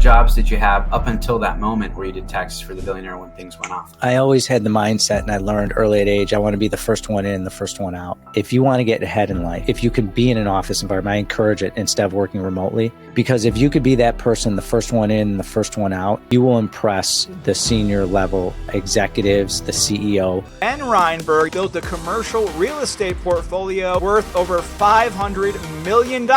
jobs did you have up until that moment where you did taxes for the Billionaire when things went off? I always had the mindset, and I learned early at age, I want to be the first one in, the first one out. If you want to get ahead in life, if you can be in an office environment, I encourage it instead of working remotely, because if you could be that person, the first one in, the first one out, you will impress the senior level executives, the CEO. Ben Reinberg built a commercial real estate portfolio worth over $500 million.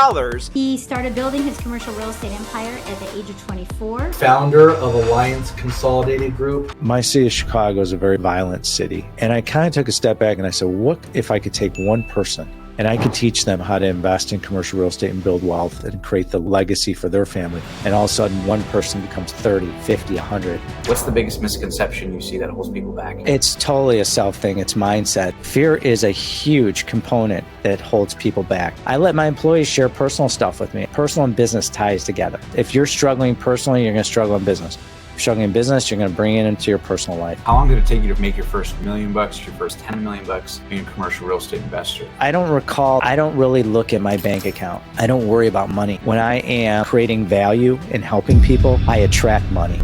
He started building his commercial real estate empire at the age of 24. Founder of Alliance Consolidated Group. My city of Chicago is a very violent city. And I kind of took a step back and I said, what if I could take one person and I could teach them how to invest in commercial real estate and build wealth and create the legacy for their family. And all of a sudden, one person becomes 30, 50, 100. What's the biggest misconception you see that holds people back? It's totally a self thing. It's mindset. Fear is a huge component that holds people back. I let my employees share personal stuff with me. Personal and business ties together. If you're struggling personally, you're going to struggle in business. If you're struggling in business, you're going to bring it into your personal life. How long did it take you to make your first $1 million, your first $10 million being a commercial real estate investor? I don't recall. I don't really look at my bank account. I don't worry about money. When I am creating value and helping people, I attract money.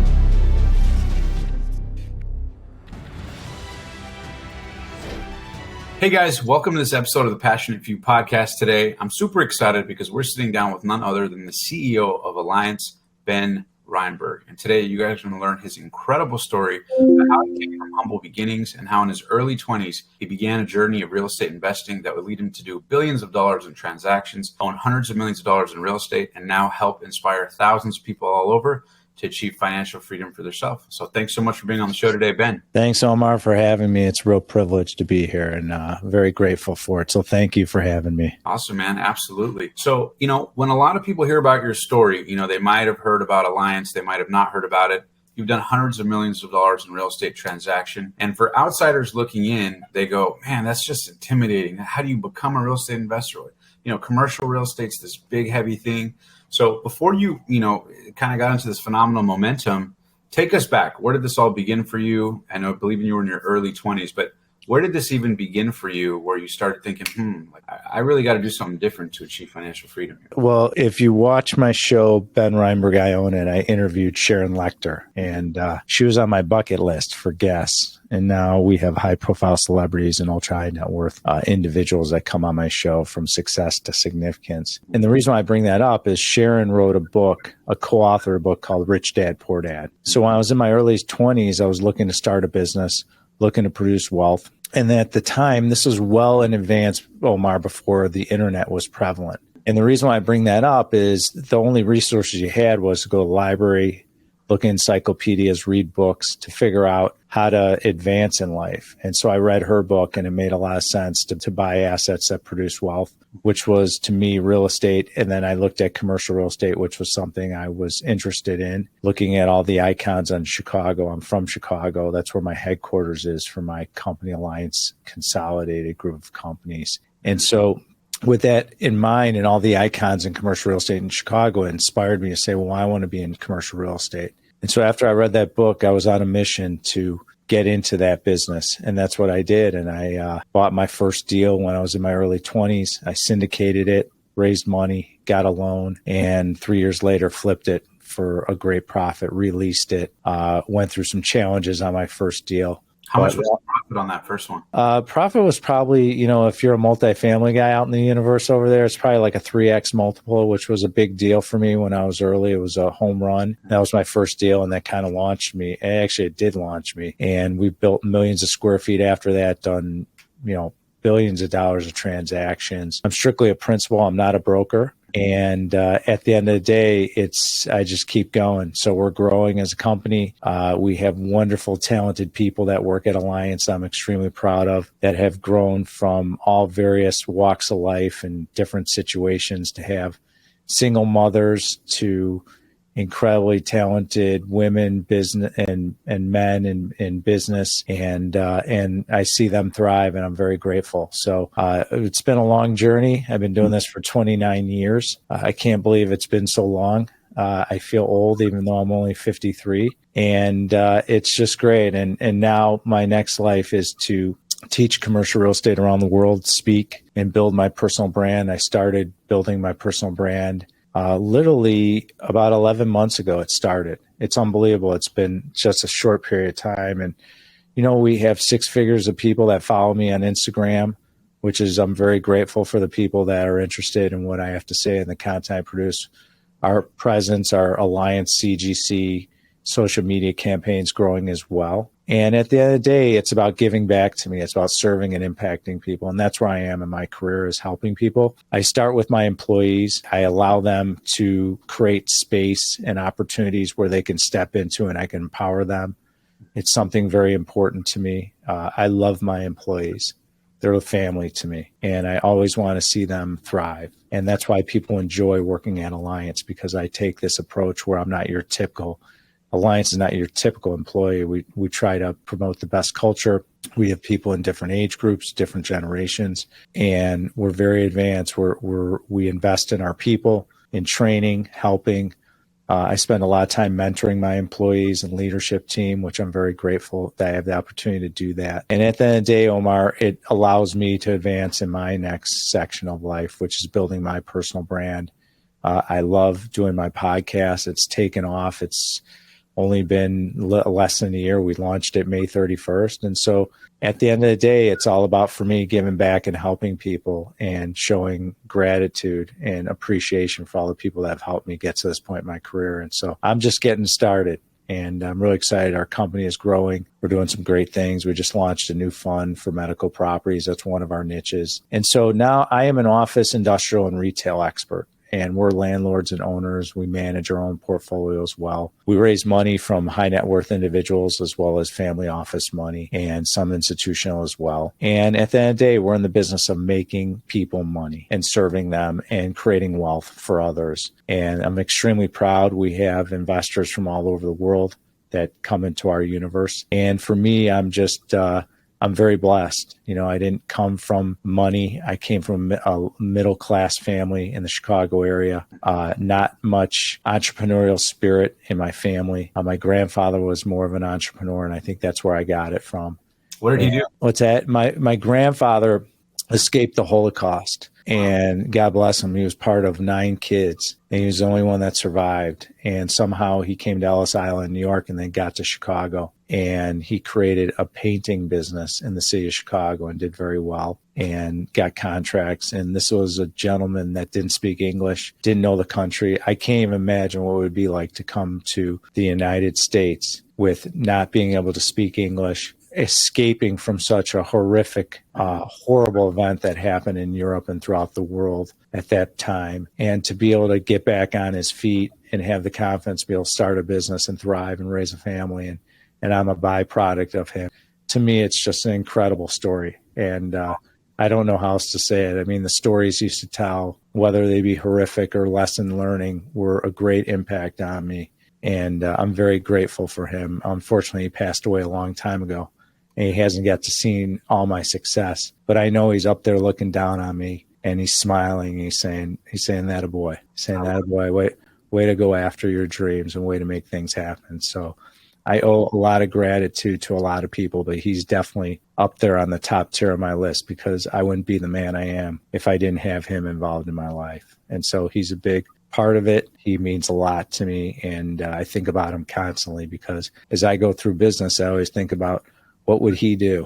Hey guys, welcome to this episode of the Passionate Few podcast today. I'm super excited because we're sitting down with none other than the CEO of Alliance, Ben Reinberg. And today you guys are going to learn his incredible story about how he came from humble beginnings and how in his early 20s, he began a journey of real estate investing that would lead him to do billions of dollars in transactions, own hundreds of millions of dollars in real estate, and now help inspire thousands of people all over to achieve financial freedom for themselves. So thanks so much for being on the show today, Ben. Thanks, Omar, for having me. It's a real privilege to be here and very grateful for it. So thank you for having me. Awesome, man. Absolutely. So, when a lot of people hear about your story, they might have heard about Alliance. They might have not heard about it. You've done hundreds of millions of dollars in real estate transaction. And for outsiders looking in, they go, man, that's just intimidating. How do you become a real estate investor? Commercial real estate's this big, heavy thing. So before you, kind of got into this phenomenal momentum, take us back. Where did this all begin for you? I believe you were in your early 20s, but where did this even begin for you where you started thinking, I really got to do something different to achieve financial freedom? Well, if you watch my show, Ben Reinberg, I Own It, I interviewed Sharon Lechter, and she was on my bucket list for guests. And now we have high-profile celebrities and ultra-high net worth individuals that come on my show from success to significance. And the reason why I bring that up is Sharon wrote a book, a co-authored a book called Rich Dad, Poor Dad. So when I was in my early 20s, I was looking to start a business, looking to produce wealth. And at the time, this was well in advance, Omar, before the internet was prevalent. And the reason why I bring that up is the only resources you had was to go to the library, look at encyclopedias, read books to figure out how to advance in life. And so I read her book, and it made a lot of sense to buy assets that produce wealth, which was, to me, real estate. And then I looked at commercial real estate, which was something I was interested in, looking at all the icons on Chicago. I'm from Chicago. That's where my headquarters is for my company, Alliance Consolidated Group of Companies. And so with that in mind and all the icons in commercial real estate in Chicago, it inspired me to say, well, I want to be in commercial real estate. And so after I read that book, I was on a mission to get into that business. And that's what I did. And I bought my first deal when I was in my early 20s. I syndicated it, raised money, got a loan, and 3 years later flipped it for a great profit, released it, went through some challenges on my first deal. How much was the profit on that first one? Profit was probably, if you're a multifamily guy out in the universe over there, it's probably like a 3x multiple, which was a big deal for me when I was early. It was a home run. That was my first deal, and that kind of launched me. Actually, it did launch me. And we built millions of square feet after that, done, billions of dollars of transactions. I'm strictly a principal. I'm not a broker. And at the end of the day, I just keep going. So we're growing as a company. We have wonderful, talented people that work at Alliance I'm extremely proud of, that have grown from all various walks of life and different situations, to have single mothers to incredibly talented women, business and men in business, and I see them thrive, and I'm very grateful. So it's been a long journey. I've been doing this for 29 years. I can't believe it's been so long. I feel old, even though I'm only 53, and it's just great. And now my next life is to teach commercial real estate around the world, speak, and build my personal brand. I started building my personal brand Literally about 11 months ago, it started. It's unbelievable. It's been just a short period of time. And, we have 6 figures of people that follow me on Instagram, which is, I'm very grateful for the people that are interested in what I have to say and the content I produce. Our presence, our Alliance CGC social media campaigns growing as well. And at the end of the day, it's about giving back to me. It's about serving and impacting people. And that's where I am in my career, is helping people. I start with my employees. I allow them to create space and opportunities where they can step into, and I can empower them. It's something very important to me. I love my employees. They're a family to me, and I always want to see them thrive. And that's why people enjoy working at Alliance, because I take this approach where I'm not your typical Alliance is not your typical employee. We try to promote the best culture. We have people in different age groups, different generations, and we're very advanced. We invest in our people, in training, helping. I spend a lot of time mentoring my employees and leadership team, which I'm very grateful that I have the opportunity to do that. And at the end of the day, Omar, it allows me to advance in my next section of life, which is building my personal brand. I love doing my podcast. It's taken off. It's only been less than a year. We launched it May 31st. And so at the end of the day, it's all about, for me, giving back and helping people and showing gratitude and appreciation for all the people that have helped me get to this point in my career. And so I'm just getting started, and I'm really excited. Our company is growing. We're doing some great things. We just launched a new fund for medical properties. That's one of our niches. And so now I am an office, industrial, and retail expert. And we're landlords and owners. We manage our own portfolio as well. We raise money from high net worth individuals, as well as family office money, and some institutional as well. And at the end of the day, we're in the business of making people money and serving them and creating wealth for others. And I'm extremely proud. We have investors from all over the world that come into our universe. And for me, I'm very blessed. I didn't come from money. I came from a middle-class family in the Chicago area. Not much entrepreneurial spirit in my family. My grandfather was more of an entrepreneur, and I think that's where I got it from. What did he do? What's that? My grandfather escaped the Holocaust, and God bless him, he was part of 9 kids, and he was the only one that survived. And somehow he came to Ellis Island, New York, and then got to Chicago. And he created a painting business in the city of Chicago and did very well and got contracts. And this was a gentleman that didn't speak English, didn't know the country. I can't even imagine what it would be like to come to the United States with not being able to speak English, escaping from such a horrific, horrible event that happened in Europe and throughout the world at that time. And to be able to get back on his feet and have the confidence to be able to start a business and thrive and raise a family. And I'm a byproduct of him. To me, it's just an incredible story. And I don't know how else to say it. I mean, the stories he used to tell, whether they be horrific or lesson learning, were a great impact on me. And I'm very grateful for him. Unfortunately, he passed away a long time ago, and he hasn't got to see all my success. But I know he's up there looking down on me, and he's smiling. He's saying, "That a boy," saying, "That a boy, way to go after your dreams and way to make things happen." So I owe a lot of gratitude to a lot of people, but he's definitely up there on the top tier of my list, because I wouldn't be the man I am if I didn't have him involved in my life. And so he's a big part of it. He means a lot to me, and I think about him constantly, because as I go through business, I always think about, what would he do?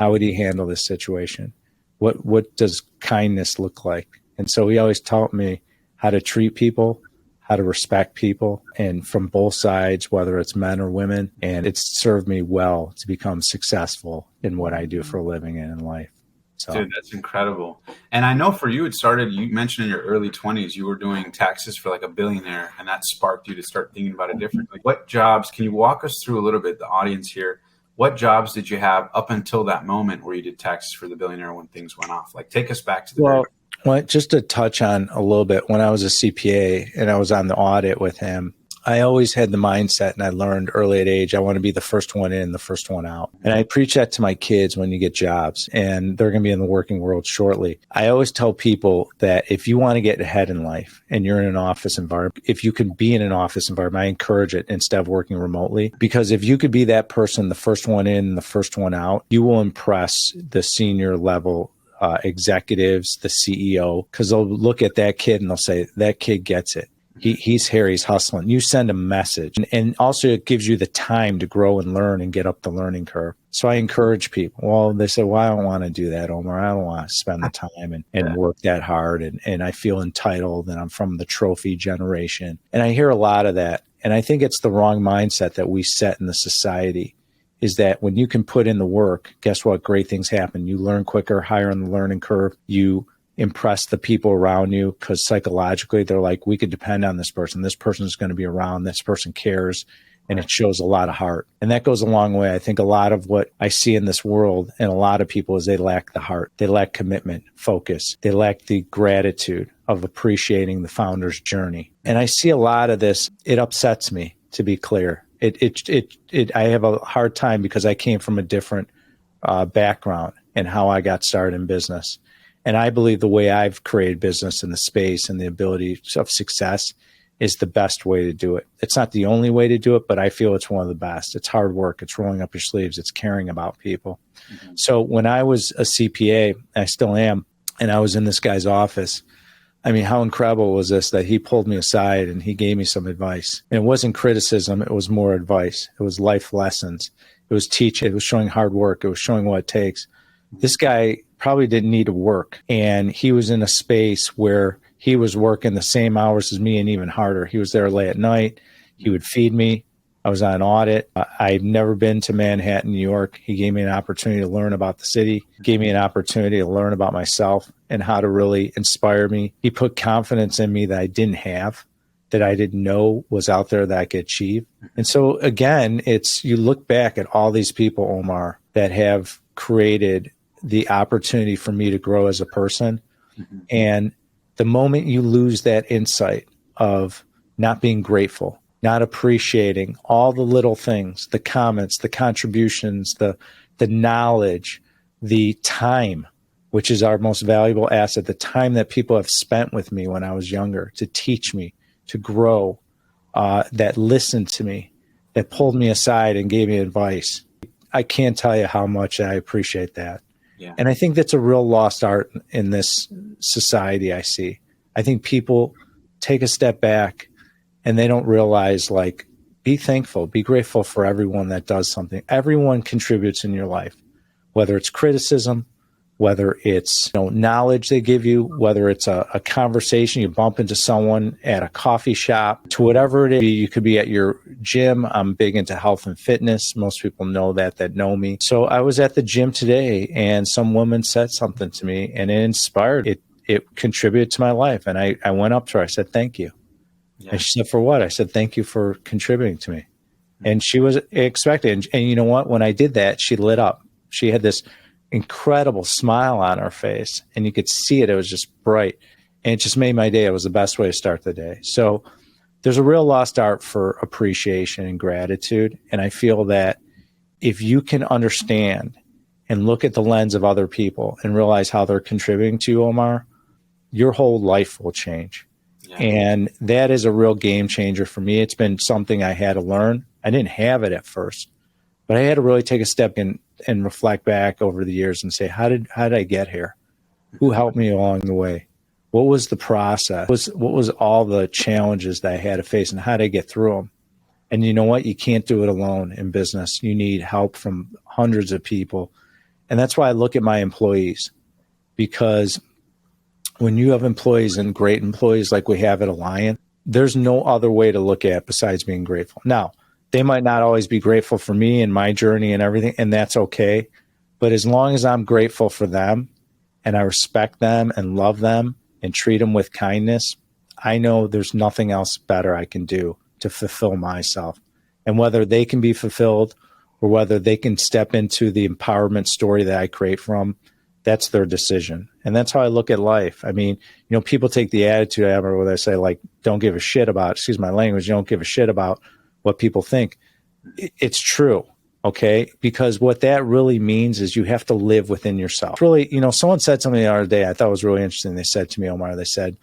How would he handle this situation? What does kindness look like? And so he always taught me how to treat people, how to respect people, and from both sides, whether it's men or women. And it's served me well to become successful in what I do for a living and in life. So. Dude, that's incredible. And I know for you, it started, you mentioned in your early 20s, you were doing taxes for like a billionaire, and that sparked you to start thinking about it differently. What jobs, can you walk us through a little bit, the audience here, what jobs did you have up until that moment where you did taxes for the billionaire when things went off? Like, take us back to the Well, just to touch on a little bit, when I was a CPA and I was on the audit with him, I always had the mindset, and I learned early at age, I want to be the first one in, the first one out. And I preach that to my kids when you get jobs, and they're going to be in the working world shortly. I always tell people that if you want to get ahead in life and you're in an office environment, if you can be in an office environment, I encourage it instead of working remotely, because if you could be that person, the first one in, the first one out, you will impress the senior level executives, the CEO, because they'll look at that kid and they'll say, that kid gets it. He's here, he's hustling. You send a message. And also it gives you the time to grow and learn and get up the learning curve. So I encourage people. Well, they say, well, I don't want to do that, Omar. I don't want to spend the time and work that hard. And I feel entitled and I'm from the trophy generation. And I hear a lot of that. And I think it's the wrong mindset that we set in the society, is that when you can put in the work, guess what? Great things happen. You learn quicker, higher on the learning curve. You impress the people around you because psychologically they're like, we could depend on this person. This person is going to be around. This person cares. And it shows a lot of heart. And that goes a long way. I think a lot of what I see in this world and a lot of people is they lack the heart. They lack commitment, focus. They lack the gratitude of appreciating the founder's journey. And I see a lot of this. It upsets me, to be clear. I have a hard time because I came from a different background and how I got started in business. And I believe the way I've created business in the space and the ability of success is the best way to do it. It's not the only way to do it, but I feel it's one of the best. It's hard work. It's rolling up your sleeves. It's caring about people. Mm-hmm. So when I was a CPA, I still am, and I was in this guy's office, I mean, how incredible was this that he pulled me aside and he gave me some advice. And it wasn't criticism. It was more advice. It was life lessons. It was teaching. It was showing hard work. It was showing what it takes. This guy probably didn't need to work. And he was in a space where he was working the same hours as me and even harder. He was there late at night. He would feed me. I was on audit. I've never been to Manhattan, New York. He gave me an opportunity to learn about the city, gave me an opportunity to learn about myself and how to really inspire me. He put confidence in me that I didn't have, that I didn't know was out there that I could achieve. And so again, it's, you look back at all these people, Omar, that have created the opportunity for me to grow as a person. Mm-hmm. And the moment you lose that insight of not being grateful, not appreciating all the little things, the comments, the contributions, the knowledge, the time, which is our most valuable asset, the time that people have spent with me when I was younger to teach me, to grow, that listened to me, that pulled me aside and gave me advice. I can't tell you how much I appreciate that. Yeah. And I think that's a real lost art in this society I see. I think people take a step back and they don't realize, like, be thankful, be grateful for everyone that does something. Everyone contributes in your life, whether it's criticism, whether it's knowledge they give you, whether it's a conversation, you bump into someone at a coffee shop, to whatever it is. You could be at your gym. I'm big into health and fitness. Most people know that know me. So I was at the gym today and some woman said something to me and it inspired. It contributed to my life. And I went up to her. I said, thank you. Yeah. And she said, for what? I said, thank you for contributing to me. Mm-hmm. And she was expecting. And you know what? When I did that, she lit up. She had this incredible smile on her face and you could see it. It was just bright. And it just made my day. It was the best way to start the day. So there's a real lost art for appreciation and gratitude. And I feel that if you can understand and look at the lens of other people and realize how they're contributing to you, Omar, your whole life will change. Yeah. And that is a real game changer for me. It's been something I had to learn. I didn't have it at first, but I had to really take a step in and reflect back over the years and say, how did I get here? Who helped me along the way? What was the process? What was all the challenges that I had to face and how did I get through them? And you know what? You can't do it alone in business. You need help from hundreds of people. And that's why I look at my employees, because when you have employees and great employees like we have at Alliant, there's no other way to look at it besides being grateful. Now, they might not always be grateful for me and my journey and everything, and that's okay. But as long as I'm grateful for them and I respect them and love them and treat them with kindness, I know there's nothing else better I can do to fulfill myself. And whether they can be fulfilled or whether they can step into the empowerment story that I create from, that's their decision. And that's how I look at life. I mean, people take the attitude I have where they say, like, don't give a shit about, excuse my language, you don't give a shit about what people think. It's true. Okay. Because what that really means is you have to live within yourself. Really, someone said something the other day I thought was really interesting. They said to me, Omar, they said,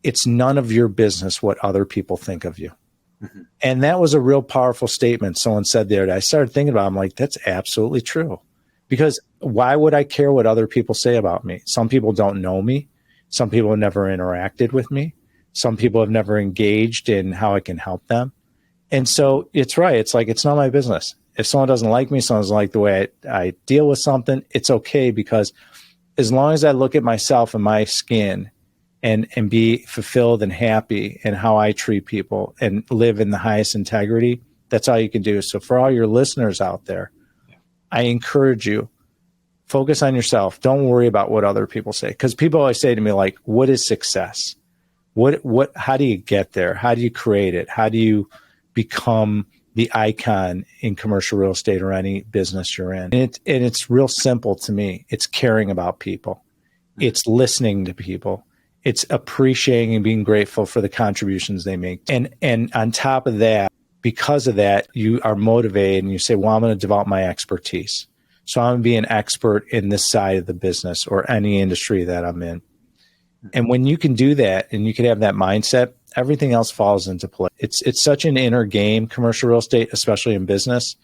it's none of your business what other people think of you. Mm-hmm. And that was a real powerful statement someone said there that I started thinking about. I'm like, that's absolutely true. Because why would I care what other people say about me? Some people don't know me. Some people have never interacted with me. Some people have never engaged in how I can help them. And so it's right. It's like, it's not my business. If someone doesn't like me, someone doesn't like the way I deal with something, it's okay, because as long as I look at myself and my skin and be fulfilled and happy in how I treat people and live in the highest integrity, that's all you can do. So for all your listeners out there, I encourage you, focus on yourself. Don't worry about what other people say. Because people always say to me, like, what is success? How do you get there? How do you create it? How do you become the icon in commercial real estate or any business you're in? And it's real simple to me. It's caring about people. It's listening to people. It's appreciating and being grateful for the contributions they make. And on top of that, because of that, you are motivated and you say, well, I'm going to develop my expertise. So I'm going to be an expert in this side of the business or any industry that I'm in. And when you can do that and you can have that mindset, everything else falls into place. It's such an inner game, commercial real estate, especially in business.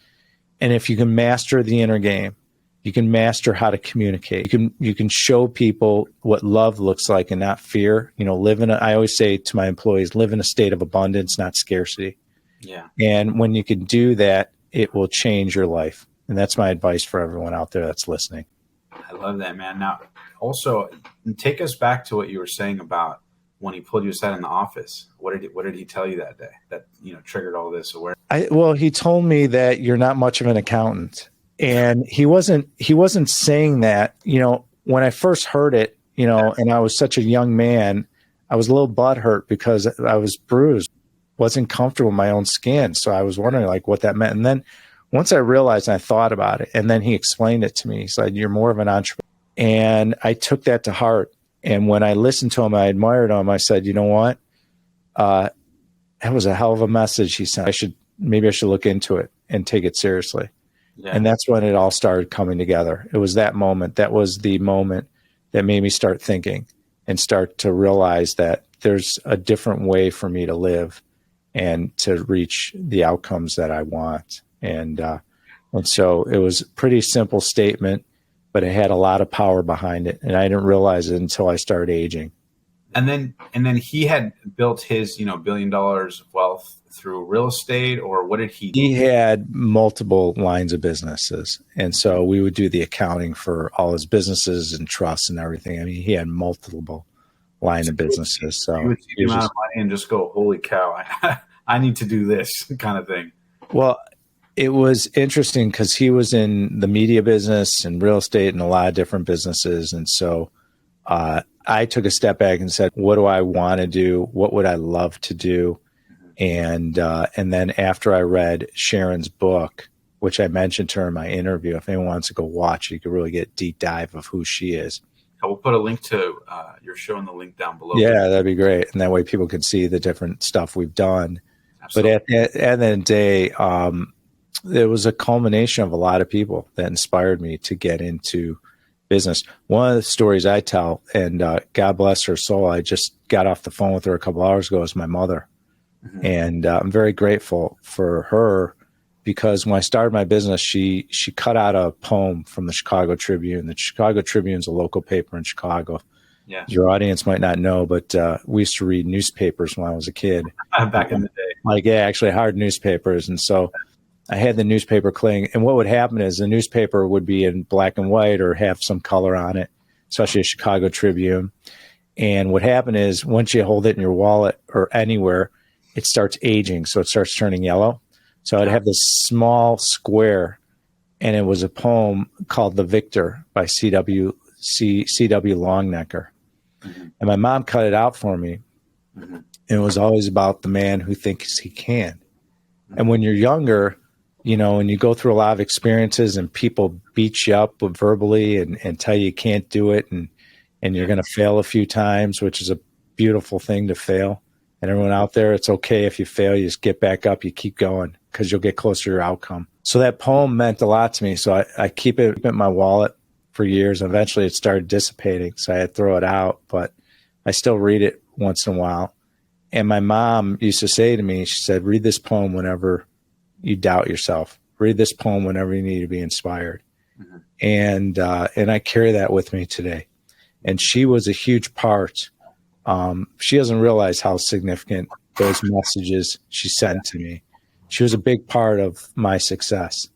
And if you can master the inner game, you can master how to communicate. You can show people what love looks like and not fear. You know, I always say to my employees, live in a state of abundance, not scarcity. Yeah. And when you can do that, it will change your life. And that's my advice for everyone out there that's listening. I love that, man. Now, also, take us back to what you were saying about when he pulled you aside in the office. What did he tell you that day that, you know, triggered all this awareness? Well, he told me that you're not much of an accountant. And he wasn't saying that, you know, when I first heard it, you know, and I was such a young man, I was a little butthurt because I was bruised, wasn't comfortable in my own skin. So I was wondering like what that meant. And then once I realized and I thought about it, and then he explained it to me, he said, you're more of an entrepreneur. And I took that to heart. And when I listened to him, I admired him. I said, you know what? That was a hell of a message he sent. Maybe I should look into it and take it seriously. Yeah. And that's when it all started coming together. It was that moment. That was the moment that made me start thinking and start to realize that there's a different way for me to live and to reach the outcomes that I want. And so it was a pretty simple statement, but it had a lot of power behind it. And I didn't realize it until I started aging. And then he had built his, you know, $1 billion of wealth through real estate, or what did he do? He had multiple lines of businesses. And so we would do the accounting for all his businesses and trusts and everything. I mean, he had multiple line of businesses. So you would see the amount of money and just go, holy cow, I need to do this kind of thing. Well, it was interesting because he was in the media business and real estate and a lot of different businesses. And so I took a step back and said, what do I want to do? What would I love to do? And then after I read Sharon's book, which I mentioned to her in my interview, if anyone wants to go watch it, you could really get a deep dive of who she is. We'll put a link to your show in the link down below. Yeah, that'd be great. And that way people can see the different stuff we've done. Absolutely. But at the end of the day, it was a culmination of a lot of people that inspired me to get into business. One of the stories I tell, and God bless her soul, I just got off the phone with her a couple hours ago, is my mother. Mm-hmm. And I'm very grateful for her because when I started my business, she cut out a poem from the Chicago Tribune. The Chicago Tribune is a local paper in Chicago. Yeah. Your audience might not know, but we used to read newspapers when I was a kid. Back in the day. Like, yeah, actually hard newspapers. And so I had the newspaper cling. And what would happen is the newspaper would be in black and white or have some color on it, especially a Chicago Tribune. And what happened is once you hold it in your wallet or anywhere, it starts aging. So it starts turning yellow. So I'd have this small square, and it was a poem called The Victor by C.W. Longnecker. Mm-hmm. And my mom cut it out for me. Mm-hmm. And it was always about the man who thinks he can. Mm-hmm. And when you're younger, you know, and you go through a lot of experiences and people beat you up verbally and tell you can't do it and you're going to fail a few times, which is a beautiful thing to fail. And everyone out there, it's okay if you fail, you just get back up, you keep going because you'll get closer to your outcome. So that poem meant a lot to me. So I keep it in my wallet for years. And eventually it started dissipating. So I had to throw it out, but I still read it once in a while. And my mom used to say to me, she said, read this poem whenever you doubt yourself. Read this poem whenever you need to be inspired. And I carry that with me today. And she was a huge part. She doesn't realize how significant those messages she sent to me. She was a big part of my success.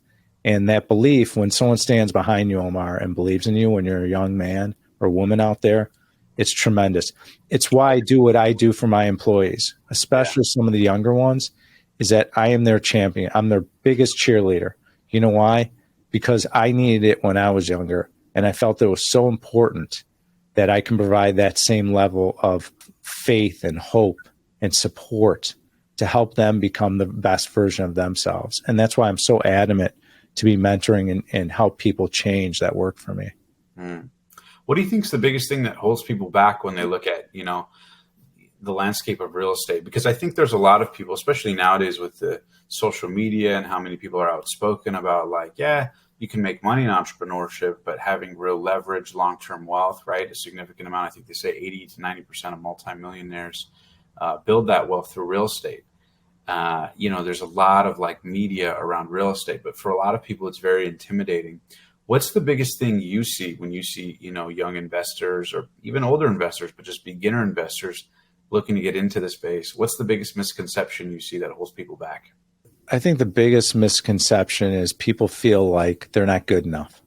And that belief, when someone stands behind you, Omar, and believes in you when you're a young man or woman out there, it's tremendous. It's why I do what I do for my employees, especially some of the younger ones, is that I am their champion. I'm their biggest cheerleader. You know why? Because I needed it when I was younger. And I felt it was so important that I can provide that same level of faith and hope and support to help them become the best version of themselves. And that's why I'm so adamant to be mentoring and help people change that work for me. What do you think is the biggest thing that holds people back when they look at, the landscape of real estate? Because I think there's a lot of people, especially nowadays with the social media and how many people are outspoken about you can make money in entrepreneurship, but having real leverage, long-term wealth, right? A significant amount. I think they say 80 to 90% of multimillionaires build that wealth through real estate. There's a lot of media around real estate, but for a lot of people, it's very intimidating. What's the biggest thing you see when you see, young investors or even older investors, but just beginner investors looking to get into the space? What's the biggest misconception you see that holds people back? I think the biggest misconception is people feel like they're not good enough.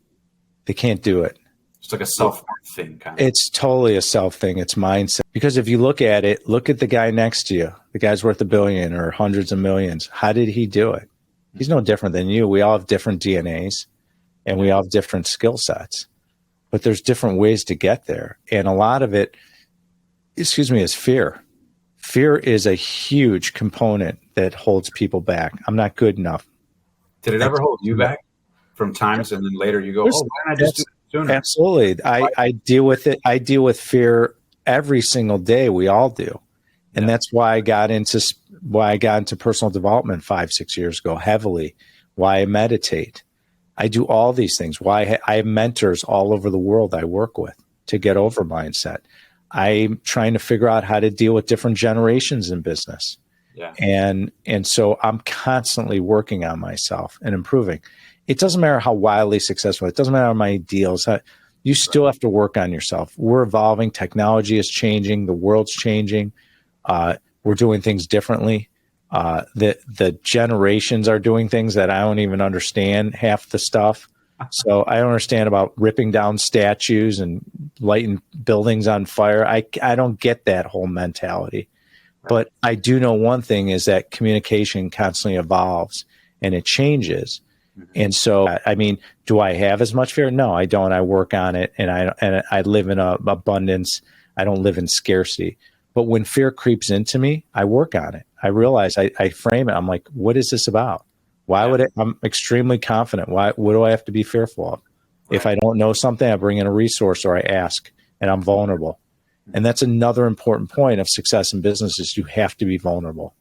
They can't do it. It's like a self-worth thing, kind of. It's totally a self thing. It's mindset. Because if you look at it, look at the guy next to you. The guy's worth $1 billion or hundreds of millions. How did he do it? He's no different than you. We all have different DNAs and we all have different skill sets. But there's different ways to get there. And a lot of it, is fear. Fear is a huge component that holds people back. I'm not good enough. Did it ever hold you back from times and then later you go, why didn't I just do it sooner? Absolutely. I deal with it. I deal with fear every single day. We all do. And that's why I got into personal development 5-6 years ago heavily, why I meditate. I do all these things. Why I have mentors all over the world I work with to get over mindset. I'm trying to figure out how to deal with different generations in business. Yeah. And so I'm constantly working on myself and improving. It doesn't matter how wildly successful, it doesn't matter my ideals. You still have to work on yourself. We're evolving. Technology is changing. The world's changing. We're doing things differently. The generations are doing things that I don't even understand half the stuff. So I don't understand about ripping down statues and lighting buildings on fire. I don't get that whole mentality. But I do know one thing is that communication constantly evolves and it changes. And so, do I have as much fear? No, I don't. I work on it and I live in abundance. I don't live in scarcity. But when fear creeps into me, I work on it. I realize I frame it. I'm like, what is this about? Why would it? I'm extremely confident. What do I have to be fearful of? Right. If I don't know something, I bring in a resource or I ask and I'm vulnerable. And that's another important point of success in business is you have to be vulnerable.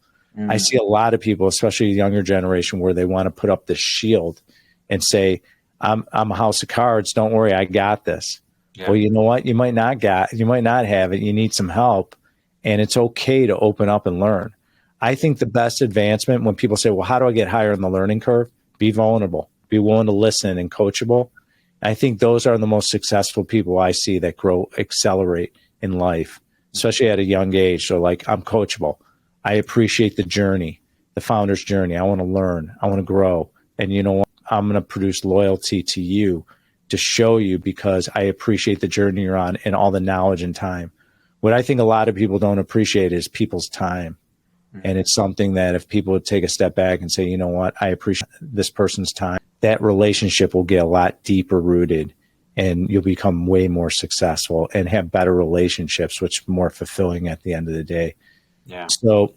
I see a lot of people, especially the younger generation, where they want to put up this shield and say, I'm a house of cards. Don't worry. I got this. Yeah. Well, you know what? You might not have it. You need some help. And it's okay to open up and learn. I think the best advancement when people say, well, how do I get higher in the learning curve? Be vulnerable, be willing to listen and coachable. I think those are the most successful people I see that accelerate in life, especially at a young age. So I'm coachable. I appreciate the journey, the founder's journey. I want to learn. I want to grow. And you know what? I'm going to produce loyalty to you to show you because I appreciate the journey you're on and all the knowledge and time. What I think a lot of people don't appreciate is people's time. And it's something that if people would take a step back and say, you know what, I appreciate this person's time, that relationship will get a lot deeper rooted and you'll become way more successful and have better relationships, which are more fulfilling at the end of the day. Yeah. So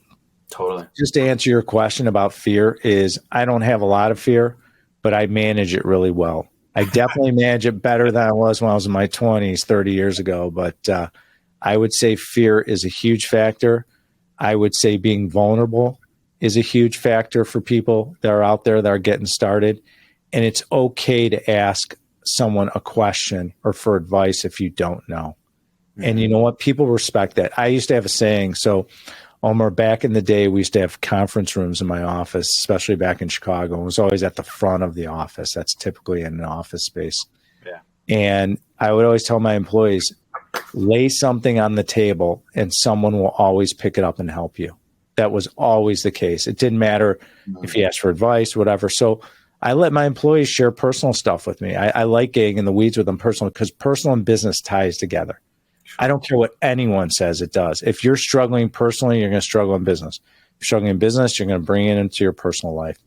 totally. Just to answer your question about fear is I don't have a lot of fear, but I manage it really well. I definitely manage it better than I was when I was in my 20s, 30 years ago. But I would say fear is a huge factor. I would say being vulnerable is a huge factor for people that are out there that are getting started. And it's okay to ask someone a question or for advice if you don't know. And you know what? People respect that. I used to have a saying. So Omar, back in the day, we used to have conference rooms in my office, especially back in Chicago. It was always at the front of the office. That's typically in an office space. Yeah. And I would always tell my employees, lay something on the table and someone will always pick it up and help you. That was always the case. It didn't matter if you asked for advice, whatever. So I let my employees share personal stuff with me. I like getting in the weeds with them personally because personal and business ties together. I don't care what anyone says, it does. If you're struggling personally, you're going to struggle in business. If you're struggling in business, you're going to bring it into your personal life.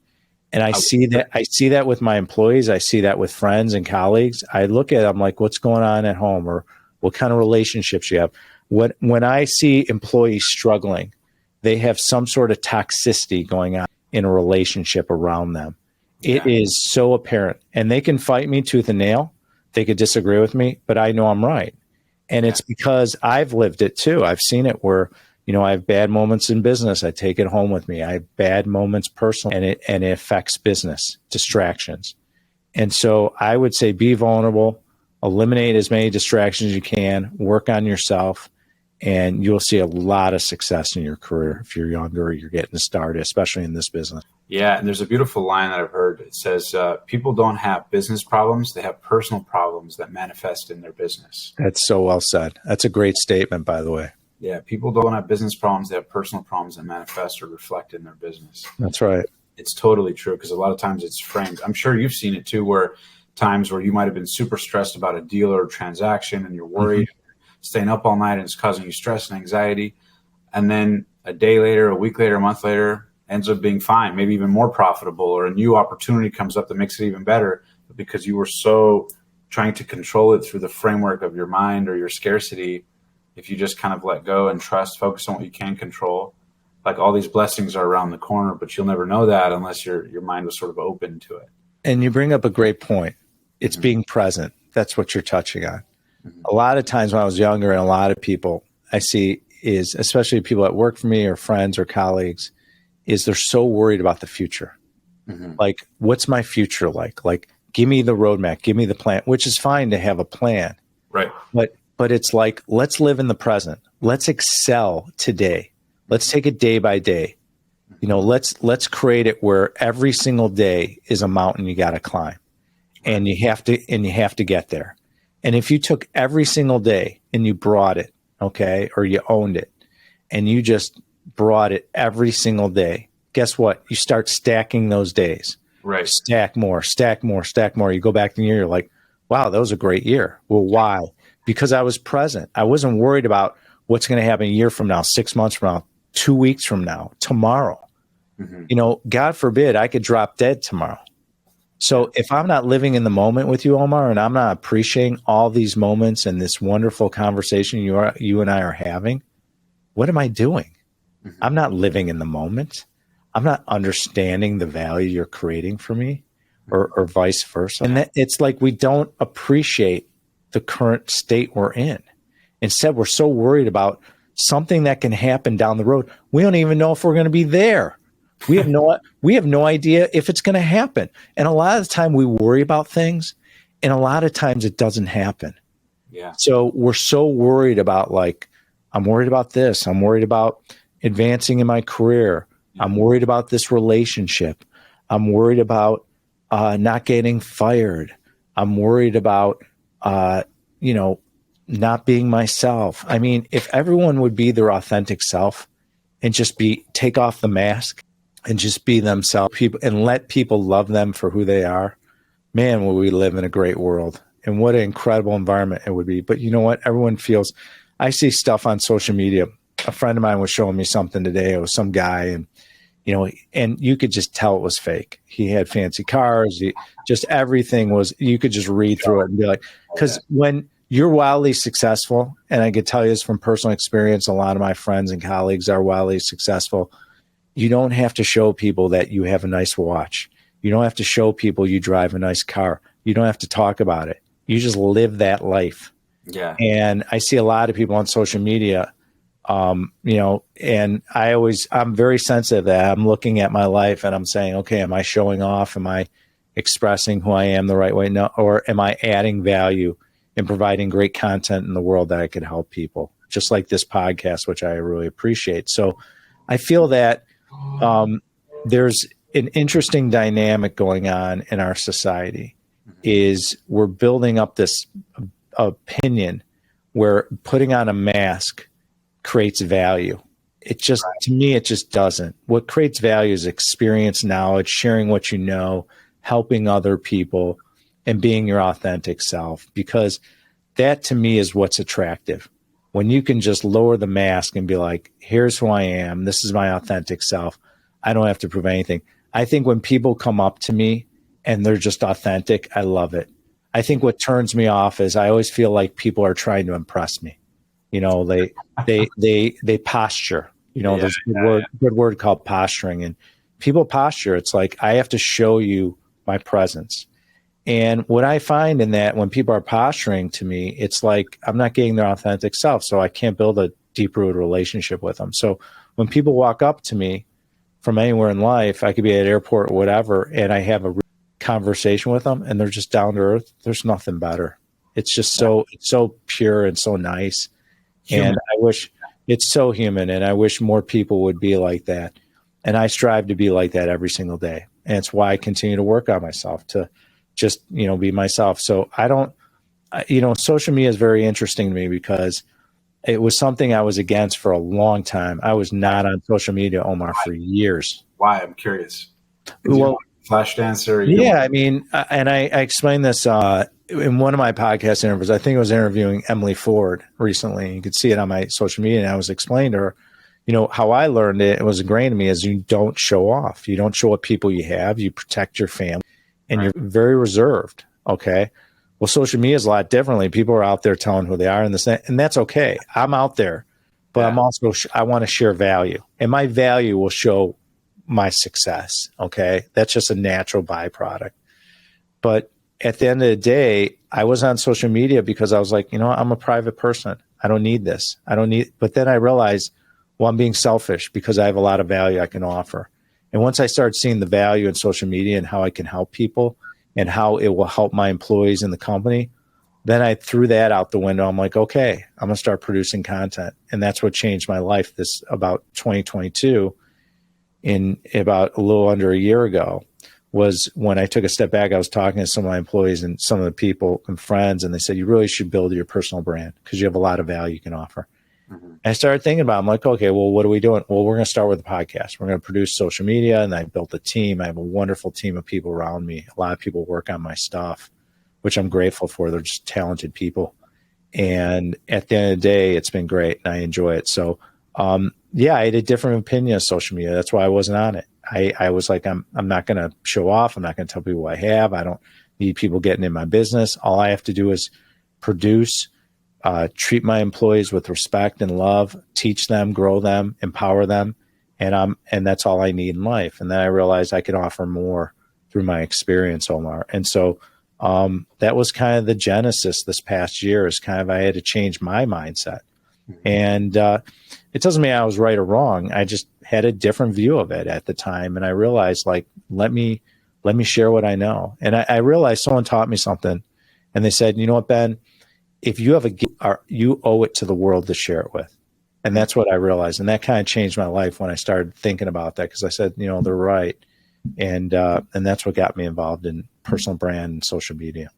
And I see that with my employees. I see that with friends and colleagues. I look at them like, what's going on at home, or what kind of relationships you have. When I see employees struggling, they have some sort of toxicity going on in a relationship around them. It is so apparent. And they can fight me tooth and nail. They could disagree with me, but I know I'm right. And it's because I've lived it too. I've seen it where, I have bad moments in business. I take it home with me. I have bad moments personally, and it affects business, distractions. And so I would say be vulnerable, eliminate as many distractions as you can, work on yourself, and you'll see a lot of success in your career if you're younger or you're getting started, especially in this business. Yeah, and there's a beautiful line that I've heard. It says, people don't have business problems. They have personal problems that manifest in their business. That's so well said. That's a great statement, by the way. Yeah, people don't have business problems. They have personal problems that manifest or reflect in their business. That's right. It's totally true because a lot of times it's framed. I'm sure you've seen it too, where times where you might have been super stressed about a deal or a transaction and you're worried, staying up all night, and it's causing you stress and anxiety. And then a day later, a week later, a month later, ends up being fine, maybe even more profitable, or a new opportunity comes up that makes it even better. But because you were so trying to control it through the framework of your mind or your scarcity, if you just kind of let go and trust, focus on what you can control, like all these blessings are around the corner, but you'll never know that unless your mind was sort of open to it. And you bring up a great point. It's being present. That's what you're touching on. A lot of times when I was younger, and a lot of people I see is, especially people that work for me or friends or colleagues, is they're so worried about the future. Like, what's my future like? Like, give me the roadmap, give me the plan, which is fine to have a plan. Right. But it's like, let's live in the present. Let's excel today. Let's take it day by day. Let's create it where every single day is a mountain you got to climb, and you have to get there. And if you took every single day and you brought it, okay, or you owned it, and you just brought it every single day, guess what? You start stacking those days. Right. Stack more, stack more, stack more. You go back in the year, you're like, wow, that was a great year. Well, why? Because I was present. I wasn't worried about what's going to happen a year from now, 6 months from now, 2 weeks from now, tomorrow. God forbid I could drop dead tomorrow. So if I'm not living in the moment with you, Omar, and I'm not appreciating all these moments and this wonderful conversation you and I are having, what am I doing? I'm not living in the moment. I'm not understanding the value you're creating for me, or vice versa. And it's like we don't appreciate the current state we're in. Instead, we're so worried about something that can happen down the road. We don't even know if we're going to be there. We have no idea if it's going to happen. And a lot of the time we worry about things, and a lot of times it doesn't happen. Yeah. So we're so worried about, like, I'm worried about this. I'm worried about advancing in my career. I'm worried about this relationship. I'm worried about not getting fired. I'm worried about, not being myself. I mean, if everyone would be their authentic self and just take off the mask and just be themselves, and let people love them for who they are, man, will we live in a great world. And what an incredible environment it would be. But you know what? Everyone feels, I see stuff on social media. A friend of mine was showing me something today. It was some guy, and and you could just tell it was fake. He had fancy cars. Just everything was, you could just read through it and be like, because when you're wildly successful, and I could tell you this from personal experience, a lot of my friends and colleagues are wildly successful. You don't have to show people that you have a nice watch. You don't have to show people you drive a nice car. You don't have to talk about it. You just live that life. Yeah. And I see a lot of people on social media, and I'm very sensitive that I'm looking at my life and I'm saying, okay, am I showing off? Am I expressing who I am the right way? No, or am I adding value and providing great content in the world that I could help people, just like this podcast, which I really appreciate. So I feel that there's an interesting dynamic going on in our society. Is we're building up this opinion where putting on a mask creates value. It just, to me, it just doesn't. What creates value is experience, knowledge, sharing what you know, helping other people, and being your authentic self. Because that, to me, is what's attractive. When you can just lower the mask and be like, here's who I am. This is my authentic self. I don't have to prove anything. I think when people come up to me and they're just authentic, I love it. I think what turns me off is I always feel like people are trying to impress me. You know, they posture. You know, there's a good word called posturing, and people posture. It's like, I have to show you my presence. And what I find in that, when people are posturing to me, it's like I'm not getting their authentic self, so I can't build a deep-rooted relationship with them. So when people walk up to me from anywhere in life, I could be at an airport or whatever, and I have a conversation with them, and they're just down to earth, there's nothing better. It's just it's so pure and so nice. Human. And I wish it's so human, and I wish more people would be like that. And I strive to be like that every single day. And it's why I continue to work on myself to just, you know, be myself. So I don't, you know, social media is very interesting to me because it was something I was against for a long time. I was not on social media, Omar, for years. Why? I'm curious. Well, flash dancer. Yeah, I mean, and I explained this in one of my podcast interviews. I think I was interviewing Emily Ford recently. You could see it on my social media, and I was explaining to her, you know, how I learned it. It was ingrained in me is you don't show off. You don't show what people you have. You protect your family, and you're very reserved. Okay. Well, social media is a lot differently. People are out there telling who they are, and that's okay. I'm out there, but I'm also, I want to share value, and my value will show my success. Okay. That's just a natural byproduct. But at the end of the day, I was on social media because I was like, you know, I'm a private person. I don't need this. But then I realized, well, I'm being selfish because I have a lot of value I can offer. And once I started seeing the value in social media and how I can help people and how it will help my employees in the company, then I threw that out the window. I'm like, okay, I'm going to start producing content. And that's what changed my life this about 2022 in about a little under a year ago. Was when I took a step back, I was talking to some of my employees and some of the people and friends, and they said, you really should build your personal brand because you have a lot of value you can offer. Mm-hmm. I started thinking about it. I'm like, okay, well, what are we doing? Well, we're going to start with a podcast. We're going to produce social media, and I built a team. I have a wonderful team of people around me. A lot of people work on my stuff, which I'm grateful for. They're just talented people. And at the end of the day, it's been great, and I enjoy it. So, yeah, I had a different opinion of social media. That's why I wasn't on it. I was like, I'm not going to show off. I'm not going to tell people what I have. I don't need people getting in my business. All I have to do is produce, treat my employees with respect and love, teach them, grow them, empower them. And that's all I need in life. And then I realized I could offer more through my experience, Omar. And so, that was kind of the genesis this past year is kind of, I had to change my mindset. And, it doesn't mean I was right or wrong. I just had a different view of it at the time. And I realized, like, let me share what I know. And I realized someone taught me something, and they said, you know what, Ben, if you have a gift, you owe it to the world to share it with. And that's what I realized. And that kind of changed my life when I started thinking about that. Because I said, you know, they're right. And that's what got me involved in personal brand and social media.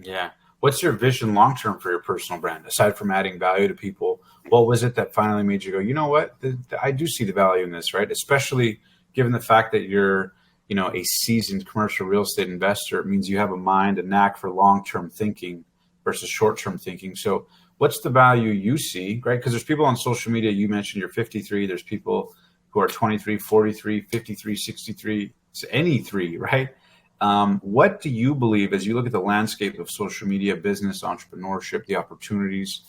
Yeah. What's your vision long-term for your personal brand? Aside from adding value to people, what was it that finally made you go, you know what, I do see the value in this, right? Especially given the fact that you're, you know, a seasoned commercial real estate investor. It means you have a mind, a knack for long-term thinking versus short-term thinking. So what's the value you see, right? Because there's people on social media, you mentioned you're 53. There's people who are 23, 43, 53, 63, any three, right? What do you believe as you look at the landscape of social media, business, entrepreneurship, the opportunities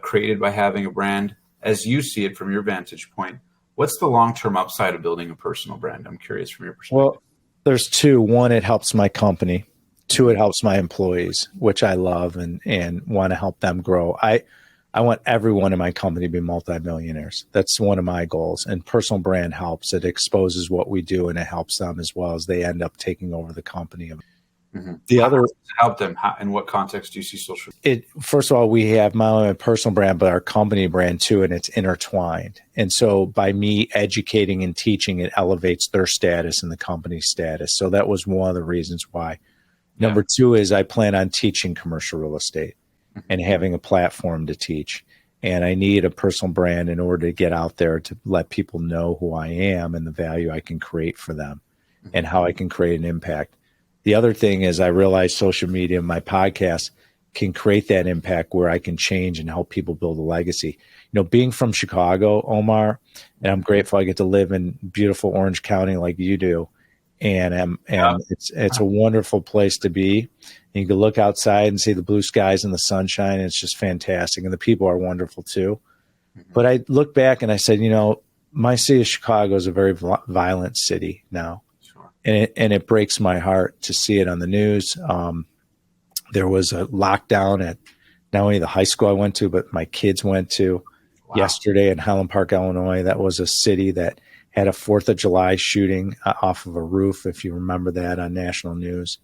created by having a brand, as you see it from your vantage point? What's the long-term upside of building a personal brand? I'm curious from your perspective. Well, there's two. One, it helps my company. Two, it helps my employees, which I love and want to help them grow. I want everyone in my company to be multimillionaires. That's one of my goals. And personal brand helps. It exposes what we do, and it helps them as well as they end up taking over the company. The other, help them. How, in what context do you see social? First of all, we have not only a personal brand, but our company brand too, and it's intertwined. And so by me educating and teaching, it elevates their status and the company's status. So that was one of the reasons why. Yeah. Number two is I plan on teaching commercial real estate and having a platform to teach. And I need a personal brand in order to get out there to let people know who I am and the value I can create for them and how I can create an impact. The other thing is I realize social media and my podcast can create that impact where I can change and help people build a legacy. You know, being from Chicago, Omar, and I'm grateful I get to live in beautiful Orange County like you do. And it's a wonderful place to be. And you can look outside and see the blue skies and the sunshine. It's just fantastic. And the people are wonderful too. But I look back and I said, you know, my city of Chicago is a very violent city now. And it breaks my heart to see it on the news. There was a lockdown at not only the high school I went to, but my kids went to yesterday in Highland Park, Illinois. That was a city that had a 4th of July shooting off of a roof, if you remember that, on national news.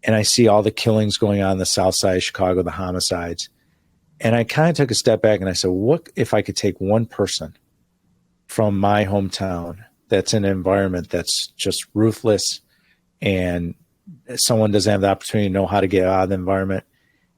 And I see all the killings going on the south side of Chicago, the homicides. And I kind of took a step back and I said, what if I could take one person from my hometown that's in an environment that's just ruthless and someone doesn't have the opportunity to know how to get out of the environment,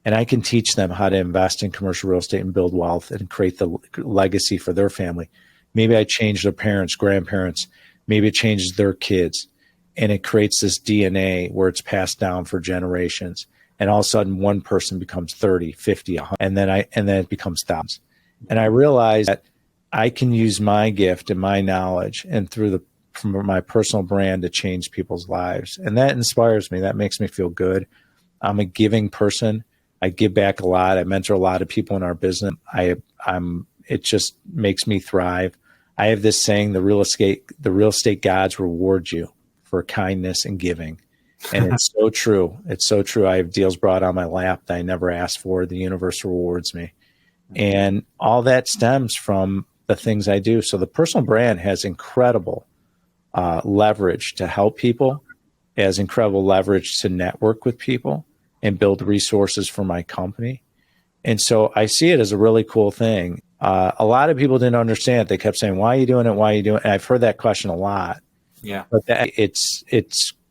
and I can teach them how to invest in commercial real estate and build wealth and create the legacy for their family. Maybe I change their parents, grandparents, maybe it changes their kids, and it creates this DNA where it's passed down for generations. And all of a sudden one person becomes 30, 50, 100, and then it becomes thousands. And I realized that I can use my gift and my knowledge and from my personal brand to change people's lives. And that inspires me. That makes me feel good. I'm a giving person. I give back a lot. I mentor a lot of people in our business. It just makes me thrive. I have this saying, the real estate gods reward you for kindness and giving. And it's so true. It's so true. I have deals brought on my lap that I never asked for. The universe rewards me. And all that stems from the things I do. So the personal brand has incredible leverage to help people, has incredible leverage to network with people and build resources for my company. And so I see it as a really cool thing. A lot of people didn't understand it. They kept saying, why are you doing it? Why are you doing it? And I've heard that question a lot. Yeah. But it's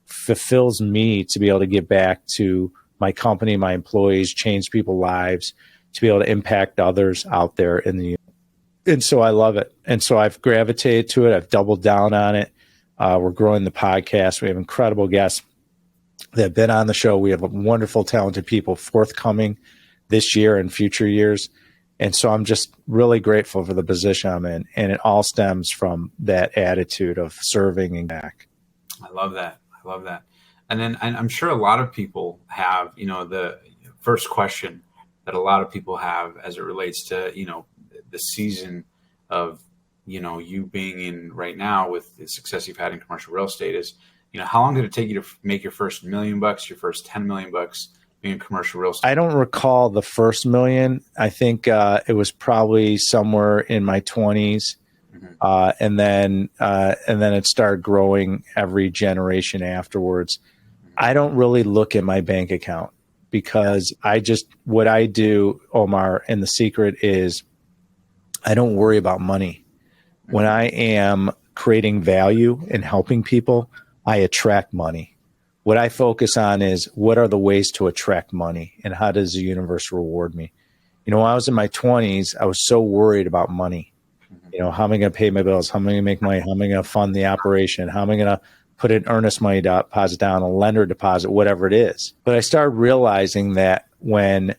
fulfills me to be able to give back to my company, my employees, change people's lives, to be able to impact others out there in the. And so I love it. And so I've gravitated to it. I've doubled down on it. We're growing the podcast. We have incredible guests that have been on the show. We have wonderful, talented people forthcoming this year and future years. And so I'm just really grateful for the position I'm in. And it all stems from that attitude of serving and back. I love that. I love that. And then I'm sure a lot of people have, you know, the first question that a lot of people have as it relates to, you know, the season of, you know, you being in right now with the success you've had in commercial real estate is, you know, how long did it take you to make your first $1 million, your first $10 million being in commercial real estate? I don't recall the first million. I think it was probably somewhere in my 20s. And then it started growing every generation afterwards. I don't really look at my bank account because what I do, Omar, and the secret is I don't worry about money. When I am creating value and helping people, I attract money. What I focus on is what are the ways to attract money and how does the universe reward me? You know, when I was in my 20s, I was so worried about money. You know, how am I going to pay my bills? How am I going to make money? How am I going to fund the operation? How am I going to put an earnest money deposit down, a lender deposit, whatever it is? But I started realizing that when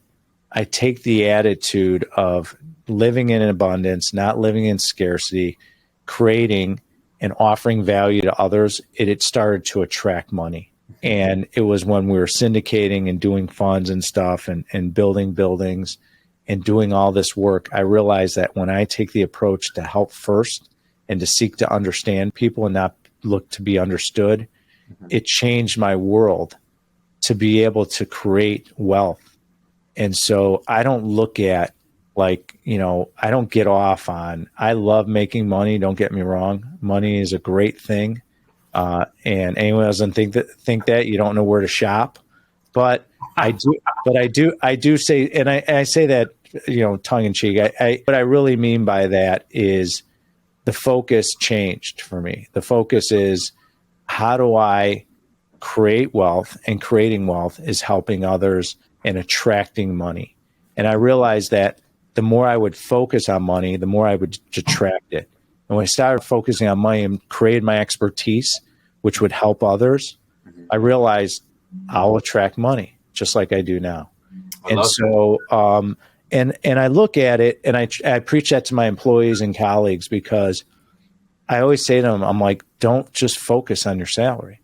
I take the attitude of living in abundance, not living in scarcity, creating and offering value to others, it started to attract money. And it was when we were syndicating and doing funds and stuff and building buildings and doing all this work, I realized that when I take the approach to help first and to seek to understand people and not look to be understood, it changed my world to be able to create wealth. And so I don't look at I don't get off on, I love making money. Don't get me wrong. Money is a great thing. And anyone doesn't think that you don't know where to shop, but I do say, and I say that, tongue in cheek. What I really mean by that is the focus changed for me. The focus is, how do I create wealth? And creating wealth is helping others and attracting money. And I realized that the more I would focus on money, the more I would attract it. And when I started focusing on money and created my expertise, which would help others, I realized I'll attract money just like I do now. And so, and I look at it, and I preach that to my employees and colleagues, because I always say to them, I'm like, don't just focus on your salary.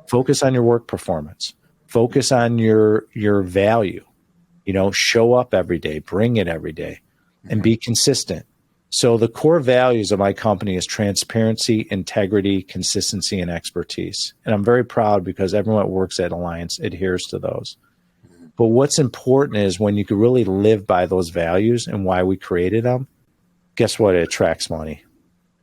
Focus on your work performance. Focus on your value. Show up every day, bring it every day, and be consistent. So the core values of my company is transparency, integrity, consistency, and expertise. And I'm very proud because everyone that works at Alliance adheres to those. But what's important is when you can really live by those values and why we created them, guess what? It attracts money.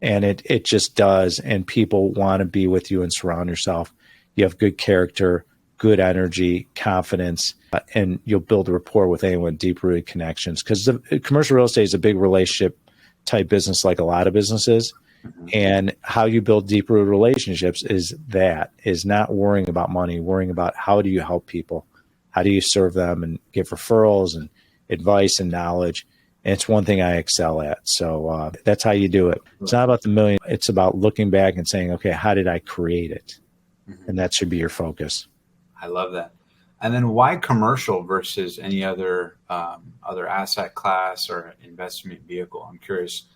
And it just does. And people want to be with you and surround yourself. You have good character, good energy, confidence, and you'll build a rapport with anyone, deep-rooted connections. Because commercial real estate is a big relationship type business, like a lot of businesses. And how you build deep-rooted relationships is not worrying about money, worrying about how do you help people, how do you serve them and give referrals and advice and knowledge. And it's one thing I excel at. So that's how you do it. It's not about the million. It's about looking back and saying, okay, how did I create it? And that should be your focus. I love that. And then why commercial versus any other asset class or investment vehicle? I'm curious.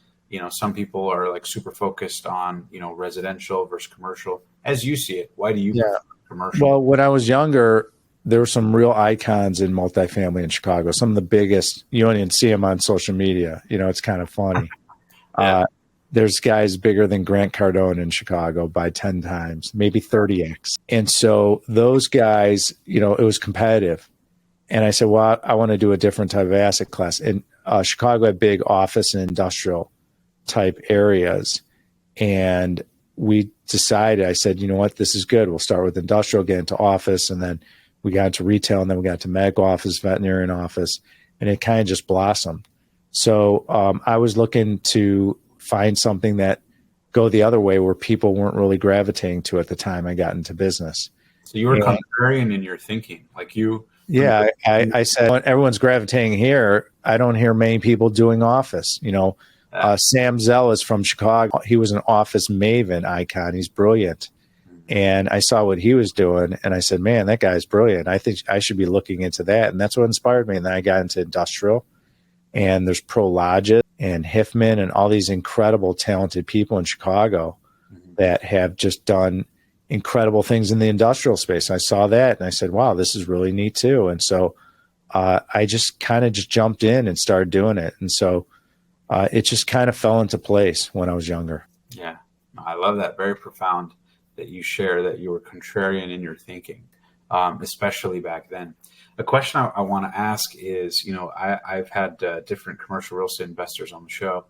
Some people are like super focused on, residential versus commercial. As you see it, why do you prefer commercial? Well, when I was younger, there were some real icons in multifamily in Chicago. Some of the biggest. You don't even see them on social media. It's kind of funny. There's guys bigger than Grant Cardone in Chicago by 10 times, maybe 30x. And so those guys, it was competitive. And I said, well, I want to do a different type of asset class. And Chicago had big office and industrial type areas. And we decided, I said, you know what, this is good. We'll start with industrial, get into office, and then we got into retail, and then we got to medical office, veterinarian office, and it kind of just blossomed. So I was looking to find something that go the other way, where people weren't really gravitating to at the time I got into business. So you were contrarian in your thinking, like you. Yeah, I said, when everyone's gravitating here, I don't hear many people doing office. Sam Zell is from Chicago. He was an office maven icon. He's brilliant. And I saw what he was doing, and I said, man, that guy's brilliant. I think I should be looking into that. And that's what inspired me. And then I got into industrial, and there's Prologis and Hiffman and all these incredible, talented people in Chicago that have just done incredible things in the industrial space. I saw that, and I said, wow, this is really neat too. And so I just kind of just jumped in and started doing it. And so it just kind of fell into place when I was younger. Yeah, I love that. Very profound that you share that you were contrarian in your thinking, especially back then. A question I want to ask is, I've had different commercial real estate investors on the show.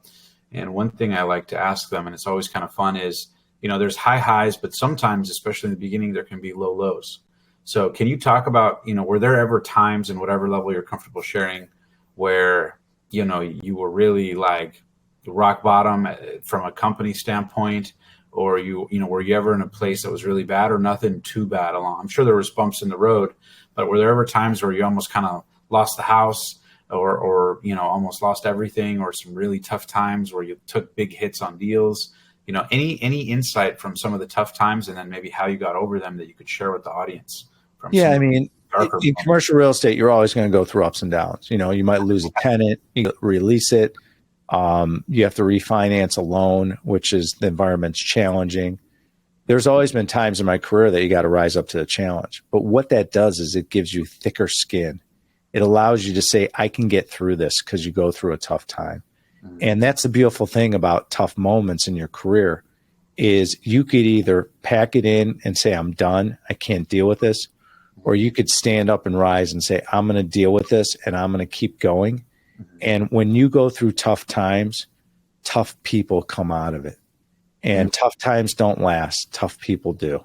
And one thing I like to ask them, and it's always kind of fun, is, there's high highs, but sometimes, especially in the beginning, there can be low lows. So can you talk about, were there ever times, in whatever level you're comfortable sharing, where, you were really like rock bottom from a company standpoint, or were you ever in a place that was really bad, or nothing too bad along? I'm sure there was bumps in the road, but were there ever times where you almost kind of lost the house, or almost lost everything, or some really tough times where you took big hits on deals? Any insight from some of the tough times, and then maybe how you got over them that you could share with the audience? In commercial real estate, you're always going to go through ups and downs. You might lose a tenant, you release it. You have to refinance a loan, which is, the environment's challenging. There's always been times in my career that you got to rise up to the challenge. But what that does is it gives you thicker skin. It allows you to say, I can get through this, because you go through a tough time. Mm-hmm. And that's the beautiful thing about tough moments in your career, is you could either pack it in and say, I'm done, I can't deal with this. Or you could stand up and rise and say, I'm going to deal with this, and I'm going to keep going. And when you go through tough times, tough people come out of it. And tough times don't last. Tough people do.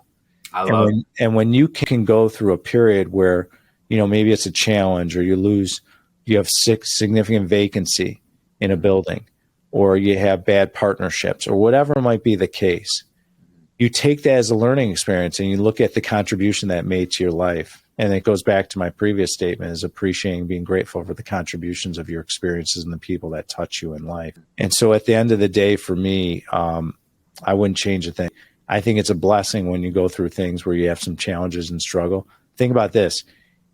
And when you can go through a period where, maybe it's a challenge, or you have significant vacancy in a building, or you have bad partnerships, or whatever might be the case, you take that as a learning experience and you look at the contribution that made to your life. And it goes back to my previous statement, is appreciating, being grateful for the contributions of your experiences and the people that touch you in life. And so at the end of the day, for me, I wouldn't change a thing. I think it's a blessing when you go through things where you have some challenges and struggle. Think about this.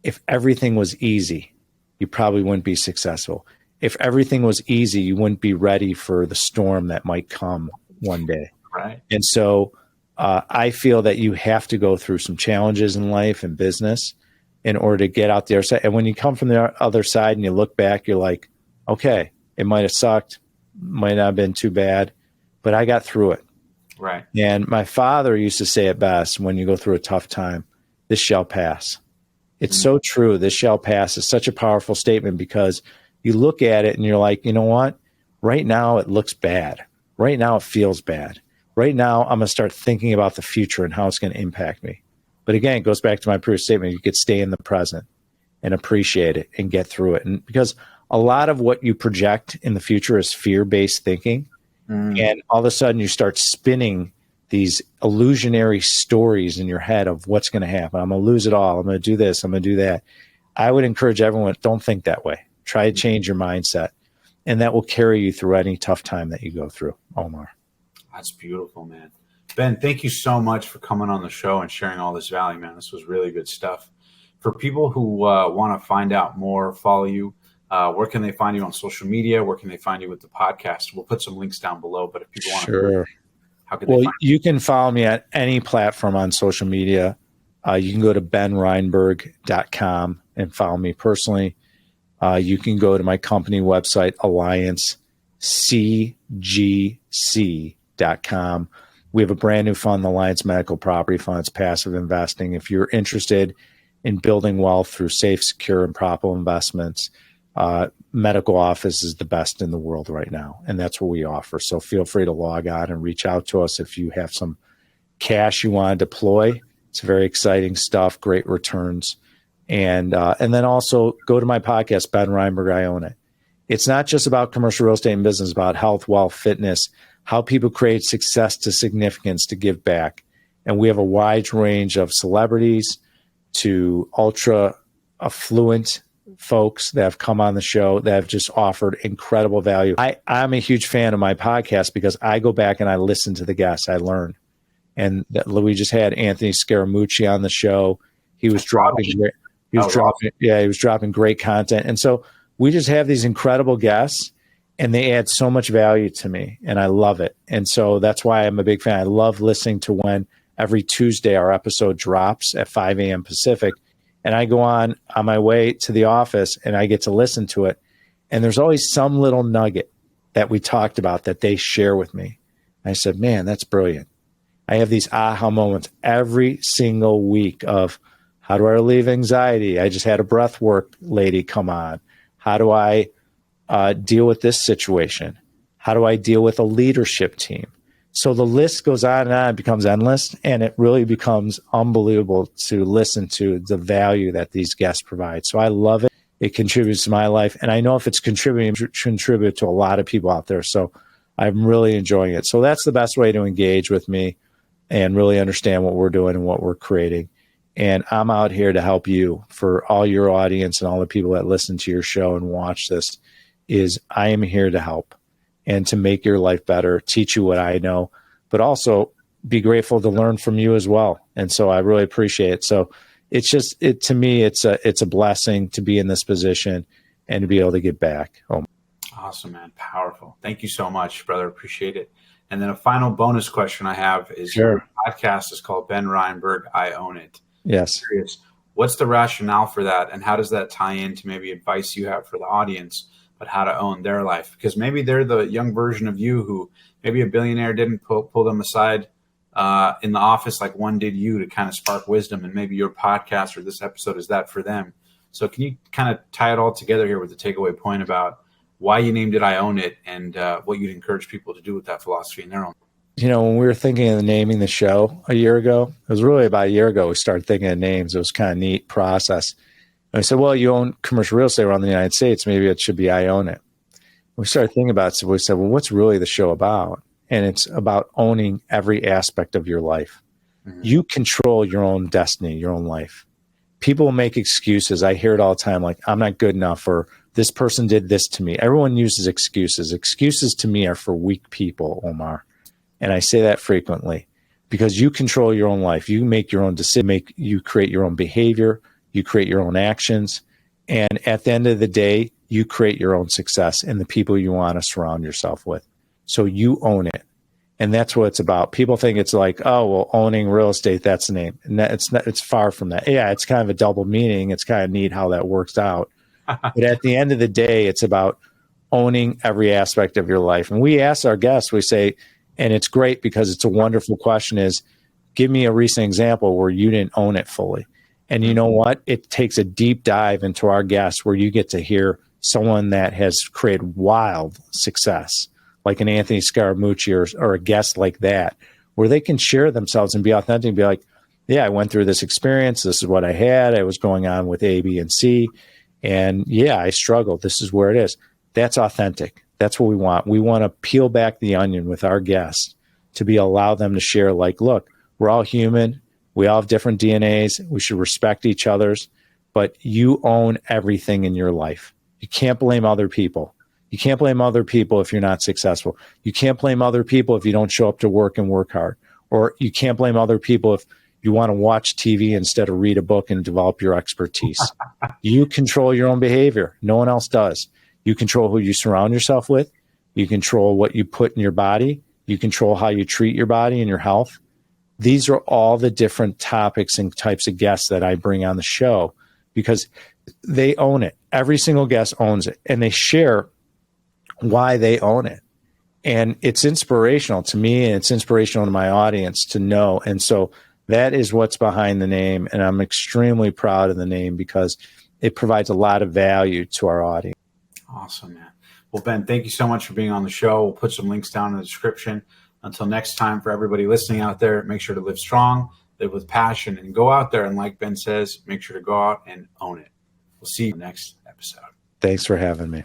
If everything was easy, you probably wouldn't be successful. If everything was easy, you wouldn't be ready for the storm that might come one day. Right. And so I feel that you have to go through some challenges in life and business in order to get out the other side. And when you come from the other side and you look back, you're like, okay, it might have sucked, might not have been too bad, but I got through it. Right. And my father used to say it best: when you go through a tough time, this shall pass. It's so true. This shall pass is such a powerful statement, because you look at it and you're like, you know what? Right now it looks bad. Right now it feels bad. Right now I'm going to start thinking about the future and how it's going to impact me. But again, it goes back to my previous statement. You could stay in the present and appreciate it and get through it. And because a lot of what you project in the future is fear-based thinking. And all of a sudden you start spinning these illusionary stories in your head of what's going to happen. I'm going to lose it all. I'm going to do this. I'm going to do that. I would encourage everyone, don't think that way. Try to change your mindset, and that will carry you through any tough time that you go through, Omar. That's beautiful, man. Ben, thank you so much for coming on the show and sharing all this value, man. This was really good stuff. For people who want to find out more, follow you, where can they find you on social media? Where can they find you with the podcast? We'll put some links down below, but if people want to, how can they find you? You can follow me at any platform on social media. You can go to benreinberg.com and follow me personally. You can go to my company website, alliancecgc.com. We have a brand new fund, the Alliance Medical Property Fund. It's passive investing. If you're interested in building wealth through safe, secure, and proper investments, medical office is the best in the world right now, and that's what we offer. So feel free to log on and reach out to us if you have some cash you want to deploy. It's very exciting stuff, great returns. And then also go to my podcast, Ben Reinberg, I Own It. It's not just about commercial real estate and business, about health, wealth, fitness, how people create success to significance to give back. And we have a wide range of celebrities to ultra affluent folks that have come on the show that have just offered incredible value. I'm a huge fan of my podcast because I go back and I listen to the guests. I learn. And we just had Anthony Scaramucci on the show. He was dropping great content. And so we just have these incredible guests, and they add so much value to me, and I love it. And so that's why I'm a big fan. I love listening to when every Tuesday our episode drops at 5 a.m. Pacific, and I go on my way to the office and I get to listen to it. And there's always some little nugget that we talked about that they share with me. And I said, man, that's brilliant. I have these aha moments every single week of, how do I relieve anxiety? I just had a breath work lady come on. How do I deal with this situation? How do I deal with a leadership team? So the list goes on and on, it becomes endless, and it really becomes unbelievable to listen to the value that these guests provide. So I love it. It contributes to my life. And I know if it's contributing, it contribute to a lot of people out there. So I'm really enjoying it. So that's the best way to engage with me and really understand what we're doing and what we're creating. And I'm out here to help you. For all your audience and all the people that listen to your show and watch this, is I am here to help and to make your life better, teach you what I know, but also be grateful to learn from you as well. And so I really appreciate it. So it's just, to me, it's a blessing to be in this position and to be able to give back. Awesome, man. Powerful. Thank you so much, brother. Appreciate it. And then a final bonus question I have is, your podcast is called Ben Reinberg, I Own It. Yes. I'm curious, what's the rationale for that, and how does that tie into maybe advice you have for the audience, but how to own their life? Because maybe they're the young version of you who maybe a billionaire didn't pull them aside in the office like one did you to kind of spark wisdom, and maybe your podcast or this episode is that for them. So can you kind of tie it all together here with the takeaway point about why you named it I Own It, and what you'd encourage people to do with that philosophy in their own? When we were thinking of naming the show a year ago, it was really about a year ago we started thinking of names. It was kind of a neat process. And we said, well, you own commercial real estate around the United States. Maybe it should be I Own It. We started thinking about it. So we said, well, what's really the show about? And it's about owning every aspect of your life. Mm-hmm. You control your own destiny, your own life. People make excuses. I hear it all the time, like, I'm not good enough, or this person did this to me. Everyone uses excuses. Excuses to me are for weak people, Omar. And I say that frequently because you control your own life. You make your own decision. You create your own behavior. You create your own actions. And at the end of the day, you create your own success and the people you want to surround yourself with. So you own it. And that's what it's about. People think it's like, oh, well, owning real estate, that's the name. And it's far from that. Yeah, it's kind of a double meaning. It's kind of neat how that works out. But at the end of the day, it's about owning every aspect of your life. And we ask our guests, we say, and it's great because it's a wonderful question, is give me a recent example where you didn't own it fully. And you know what? It takes a deep dive into our guests where you get to hear someone that has created wild success, like an Anthony Scaramucci or a guest like that, where they can share themselves and be authentic and be like, yeah, I went through this experience. This is what I had. I was going on with A, B, and C. And yeah, I struggled. This is where it is. That's authentic. That's what we want. We want to peel back the onion with our guests to allow them to share, like, look, we're all human. We all have different DNAs. We should respect each other's, but you own everything in your life. You can't blame other people. You can't blame other people if you're not successful. You can't blame other people if you don't show up to work and work hard. Or you can't blame other people if you want to watch TV instead of read a book and develop your expertise. You control your own behavior. No one else does. You control who you surround yourself with. You control what you put in your body. You control how you treat your body and your health. These are all the different topics and types of guests that I bring on the show because they own it. Every single guest owns it, and they share why they own it. And it's inspirational to me, and it's inspirational to my audience to know. And so that is what's behind the name. And I'm extremely proud of the name because it provides a lot of value to our audience. Awesome, man. Well, Ben, thank you so much for being on the show. We'll put some links down in the description. Until next time, for everybody listening out there, make sure to live strong, live with passion, and go out there. And like Ben says, make sure to go out and own it. We'll see you next episode. Thanks for having me.